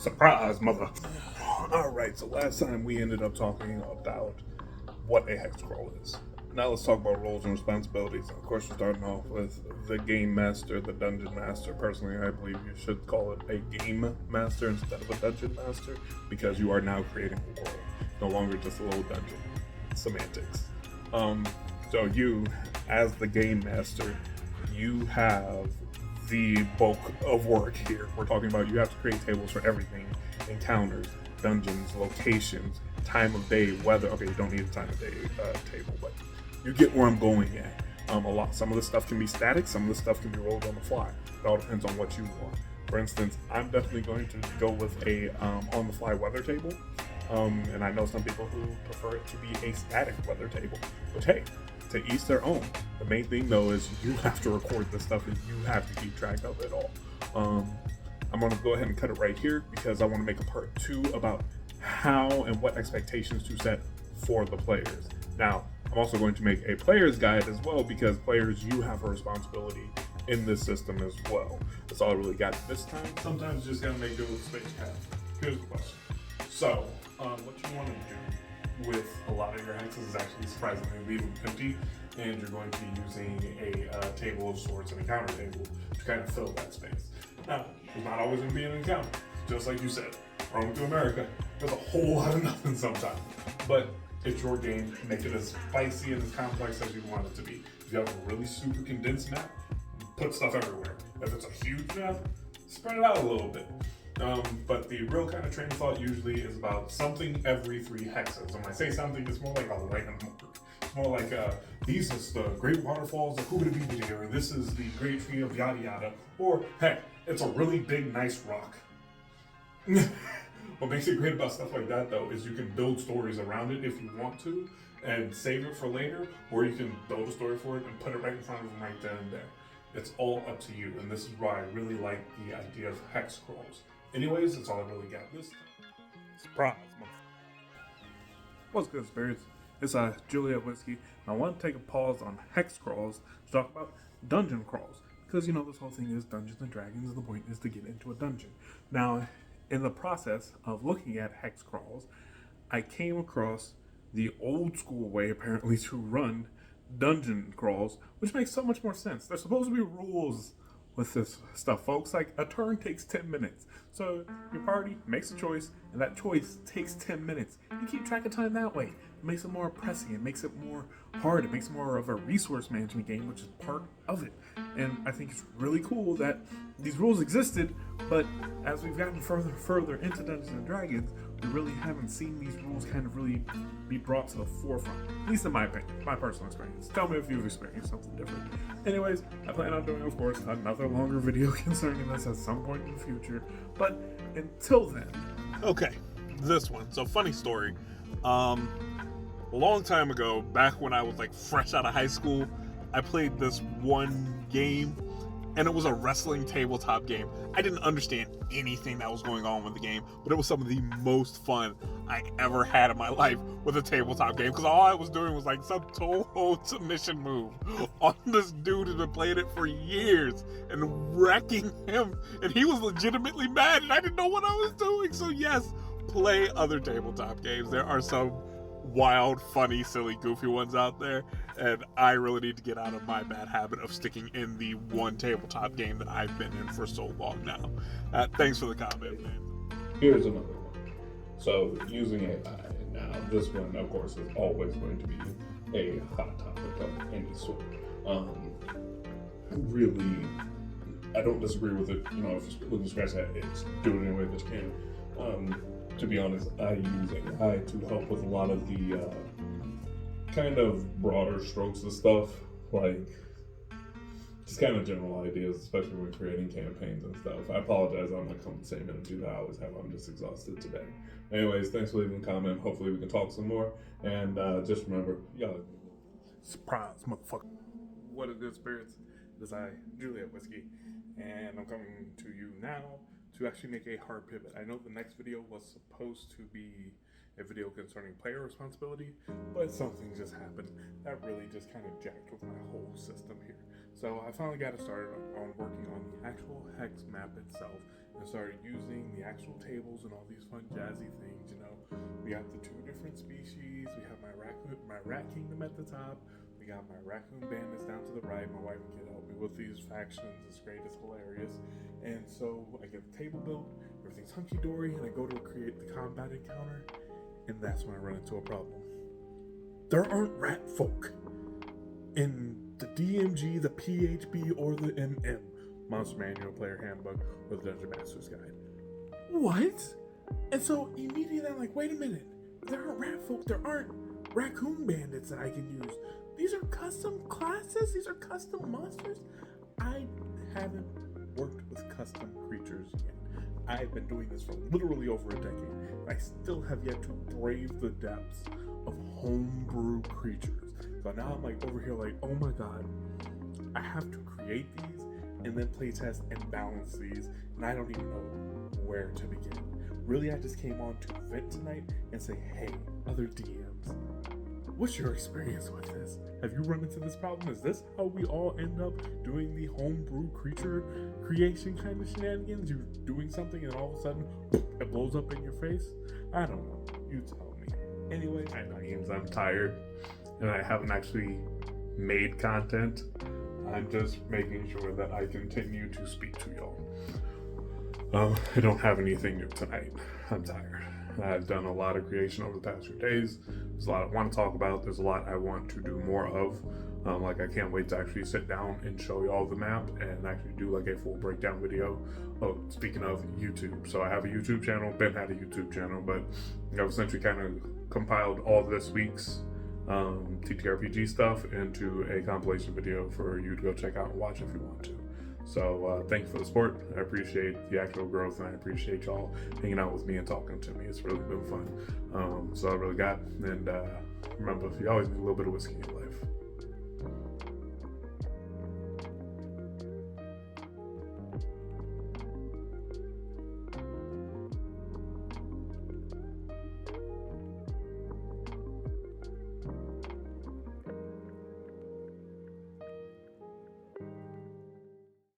Surprise, mother. Alright, so last time we ended up talking about what a hex scroll is. Now let's talk about roles and responsibilities. Of course, we're starting off with the game master, the dungeon master. Personally, I believe you should call it a game master instead of a dungeon master because you are now creating a world, no longer just a little dungeon. Semantics. So you, as the game master, you have the bulk of work here. We're talking about you have to create tables for everything: encounters, dungeons, locations, time of day, weather. Okay, you don't need a time of day table, but you get where I'm going at. Some of the stuff can be static, some of the stuff can be rolled on the fly. It all depends on what you want. For instance, I'm definitely going to go with a on the fly weather table. And I know some people who prefer it to be a static weather table, which, hey, to each their own. The main thing though is you have to record this stuff and you have to keep track of it all. I'm going to go ahead and cut it right here because I want to make a part 2 about how and what expectations to set for the players. Now, I'm also going to make a player's guide as well because players, you have a responsibility in this system as well. That's all I really got this time. Sometimes you just got to make do with space path. Here's the question. So, what you want to do with a lot of your hexes is actually surprisingly leave them empty, and you're going to be using a table of sorts and a counter table to kind of fill that space. Now, there's not always going to be an encounter, just like you said. Rome to America, there's a whole lot of nothing sometimes. But it's your game, make it as spicy and as complex as you want it to be. If you have a really super condensed map, put stuff everywhere. If it's a huge map, spread it out a little bit. But the real kind of train of thought usually is about something every 3 hexes. When I say something, it's more like a landmark. It's more like these is the great waterfalls of Hoobity, or this is the great tree of yada yada, or heck, it's a really big nice rock. What makes it great about stuff like that though is you can build stories around it if you want to and save it for later, or you can build a story for it and put it right in front of them right then and there. It's all up to you, and this is why I really like the idea of hex scrolls. Anyways, that's all I really got this time. Surprise, motherfucker. What's good, spirits? It's Juliet Whiskey, and I want to take a pause on hex crawls to talk about dungeon crawls. Because, this whole thing is Dungeons and Dragons, and the point is to get into a dungeon. Now, in the process of looking at hex crawls, I came across the old school way, apparently, to run dungeon crawls, which makes so much more sense. There's supposed to be rules with this stuff, folks. Like, a turn takes 10 minutes. So your party makes a choice, and that choice takes 10 minutes. You keep track of time that way. It makes it more pressing. It makes it more hard. It makes it more of a resource management game, which is part of it. And I think it's really cool that these rules existed, but as we've gotten further into Dungeons and Dragons, we really haven't seen these rules kind of really be brought to the forefront. At least in my opinion, my personal experience. Tell me if you've experienced something different. Anyways, I plan on doing, of course, another longer video concerning this at some point in the future. But until then. Okay, this one. So, funny story. A long time ago, back when I was like fresh out of high school, I played this one game, and it was a wrestling tabletop game. I didn't understand anything that was going on with the game, but it was some of the most fun I ever had in my life with a tabletop game, because all I was doing was like some total submission move on this dude who's been playing it for years and wrecking him, and he was legitimately mad, and I didn't know what I was doing. So yes, play other tabletop games. There are some wild, funny, silly, goofy ones out there, and I really need to get out of my bad habit of sticking in the one tabletop game that I've been in for so long now. Thanks for the comment, man. Here's another one. So, using AI. Now, this one, of course, is always going to be a hot topic of any sort. Really, I don't disagree with it. If you're looking to scratch that itch, do it any way that you can. To be honest, I use AI to help with a lot of the kind of broader strokes of stuff, like just kind of general ideas, especially when creating campaigns and stuff. I apologize, I'm not coming with the same energy that I always have. I'm just exhausted today. Anyways, thanks for leaving a comment. Hopefully we can talk some more. And just remember, y'all, surprise, motherfucker. What is good, spirits? It is Juliet Whiskey, and I'm coming to you now to actually make a hard pivot. I know the next video was supposed to be a video concerning player responsibility, but something just happened that really just kind of jacked with my whole system here. So I finally got started on working on the actual hex map itself and started using the actual tables and all these fun jazzy things. You know, we got the 2 different species. We have my rat kingdom at the top. We got my raccoon bandits down to the right. My wife and kid help me with these factions. It's great. It's hilarious. And so I get the table built. Everything's hunky dory, and I go to create the combat encounter, and that's when I run into a problem. There aren't rat folk in the DMG, the PHB, or the MM, Monster Manual, Player Handbook, or the Dungeon Master's Guide. What? And so immediately I'm like, wait a minute. There aren't rat folk. There aren't raccoon bandits that I can use. These are custom classes. These are custom monsters. I haven't worked with custom creatures yet. I've been doing this for literally over a decade. I still have yet to brave the depths of homebrew creatures. So now I'm like over here like, oh my god, I have to create these and then playtest and balance these, and I don't even know where to begin. Really, I just came on to vent tonight and say, hey, other DMs, what's your experience with this? Have you run into this problem? Is this how we all end up doing the homebrew creature creation kind of shenanigans? You're doing something and all of a sudden it blows up in your face? I don't know. You tell me. Anyway, I know I'm tired and I haven't actually made content. I'm just making sure that I continue to speak to y'all. I don't have anything new tonight. I'm tired. I've done a lot of creation over the past few days. There's a lot I want to talk about. There's a lot I want to do more of. Like I can't wait to actually sit down and show you all the map and actually do like a full breakdown video. Oh, speaking of YouTube, so I have a YouTube channel. Ben had a YouTube channel, but I've essentially kind of compiled all this week's TTRPG stuff into a compilation video for you to go check out and watch if you want to. So thank you for the support. I appreciate the actual growth, and I appreciate y'all hanging out with me and talking to me. It's really been fun. So I really got, and remember, you always need a little bit of whiskey in your life.